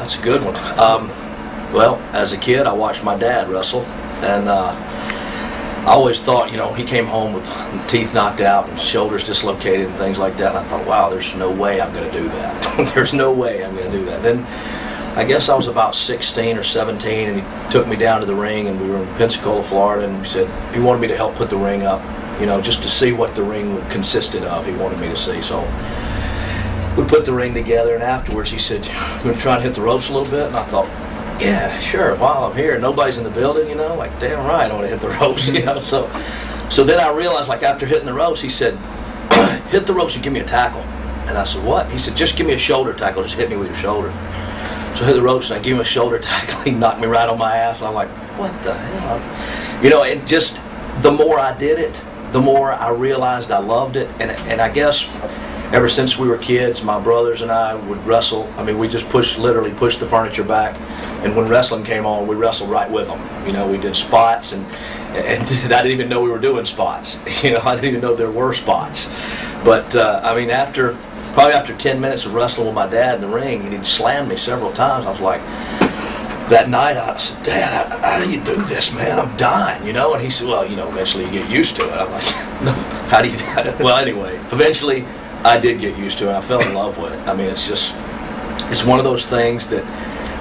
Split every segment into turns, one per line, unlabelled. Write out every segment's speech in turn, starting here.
That's a good one. Well, as a kid, I watched my dad wrestle, and I always thought, you know, he came home with teeth knocked out and shoulders dislocated and things like that, and I thought, wow, there's no way I'm going to do that. There's no way I'm going to do that. Then I guess I was about 16 or 17, and he took me down to the ring, and we were in Pensacola, Florida, and he said he wanted me to help put the ring up, you know, just to see what the ring consisted of. He wanted me to see, so we put the ring together, and afterwards he said, "You going to try and hit the ropes a little bit?" And I thought, yeah, sure, while I'm here, nobody's in the building, you know, like, damn right, I want to hit the ropes, you know. So then I realized, like, after hitting the ropes, he said, hit the ropes and give me a tackle. And I said, what? He said, just give me a shoulder tackle, just hit me with your shoulder. So I hit the ropes and I gave him a shoulder tackle. He knocked me right on my ass, and I'm like, what the hell? You know, it just, the more I did it, the more I realized I loved it. And I guess ever since we were kids, my brothers and I would wrestle. I mean, we just literally pushed the furniture back. And when wrestling came on, we wrestled right with them. You know, we did spots, and I didn't even know we were doing spots. You know, I didn't even know there were spots. But, I mean, probably after 10 minutes of wrestling with my dad in the ring, and he'd slammed me several times, I was like, that night, I said, Dad, how do you do this, man? I'm dying, you know? And he said, well, you know, eventually you get used to it. I'm like, no, how do you do it? Well, anyway, eventually I did get used to it. I fell in love with it. I mean, it's one of those things that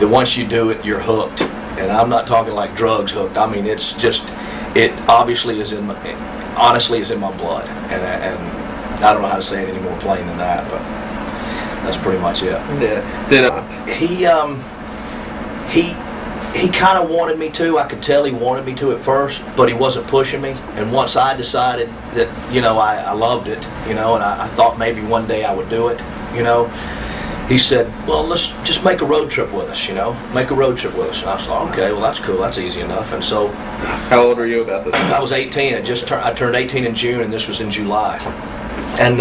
once you do it, you're hooked. And I'm not talking like drugs hooked. I mean, it's just, it obviously is honestly is in my blood. And I don't know how to say it any more plain than that, but that's pretty much it.
Yeah.
He kind of wanted me to. I could tell he wanted me to at first, but he wasn't pushing me. And once I decided that, you know, I loved it, you know, and I thought maybe one day I would do it, you know, he said, well, let's just make a road trip with us, you know, make a road trip with us. And I thought, okay, well, that's cool, that's easy enough. And so,
how old were you about this?
I was 18. I turned 18 in June, and this was in July. And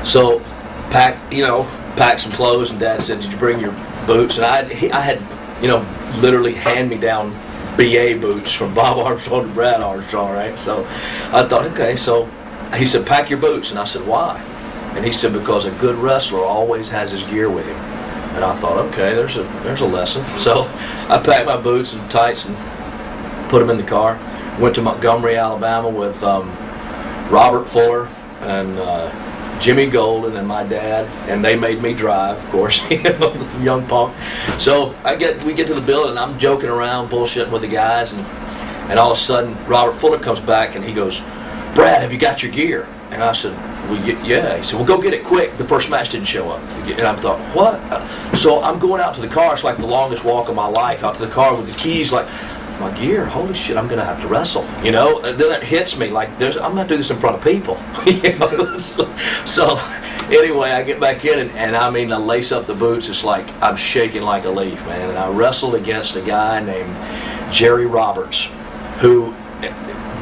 so packed some clothes, and Dad said, did you bring your boots? And I had, you know, literally hand-me-down BA boots from Bob Armstrong to Brad Armstrong, right? So I thought, okay, so he said, pack your boots. And I said, why? And he said, because a good wrestler always has his gear with him. And I thought, okay, there's a lesson. So I packed my boots and tights and put them in the car. Went to Montgomery, Alabama with Robert Fuller and Jimmy Golden and my dad, and they made me drive, of course, you know, some young punk. So we get to the building, and I'm joking around, bullshitting with the guys, and all of a sudden, Robert Fuller comes back, and he goes, Brad, have you got your gear? And I said, well, yeah. He said, well, go get it quick. The first match didn't show up. And I thought, what? So I'm going out to the car. It's like the longest walk of my life, out to the car with the keys, like, my gear, holy shit, I'm going to have to wrestle, you know? And then it hits me, like, I'm going to do this in front of people, you know? So anyway, I get back in, and I mean, I lace up the boots. It's like I'm shaking like a leaf, man. And I wrestled against a guy named Jerry Roberts, who,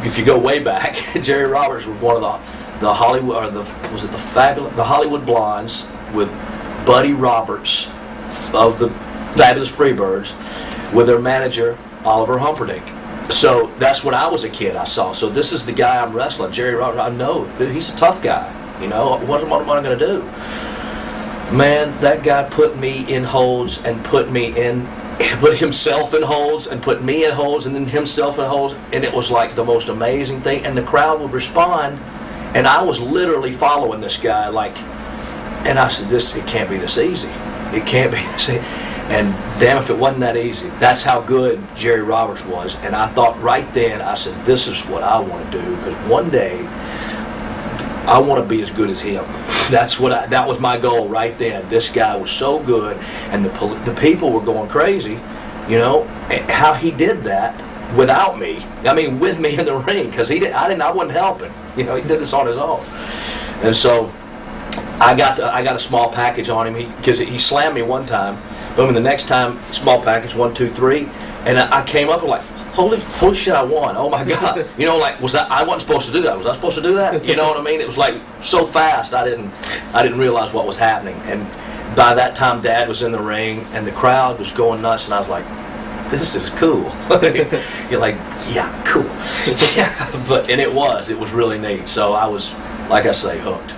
if you go way back, Jerry Roberts was one of the Hollywood, or the Hollywood Blondes with Buddy Roberts of the Fabulous Freebirds with their manager, Oliver Humperdinck. So that's when I was a kid I saw. So this is the guy I'm wrestling, Jerry Roberts. I know, he's a tough guy. You know, what am I going to do? Man, that guy put me in holds and put himself in holds and put me in holds and then himself in holds. And it was like the most amazing thing. And the crowd would respond. And I was literally following this guy, like, and I said, it can't be this easy. It can't be this easy. And damn if it wasn't that easy. That's how good Jerry Roberts was. And I thought right then, I said, this is what I want to do, because one day I want to be as good as him. That was my goal right then. This guy was so good, and the people were going crazy, you know, how he did that without me. I mean, with me in the ring, because I wasn't helping. You know, he did this on his own. And so I got a small package on him, because he slammed me one time. Boom, and the next time, small package, 1, 2, 3, and I came up and like, holy shit, I won! Oh my God! You know, like, I wasn't supposed to do that. Was I supposed to do that? You know what I mean? It was like so fast, I didn't realize what was happening. And by that time, Dad was in the ring, and the crowd was going nuts, and I was like, this is cool. You're like, yeah, cool. Yeah, and it was really neat. So I was, like I say, hooked.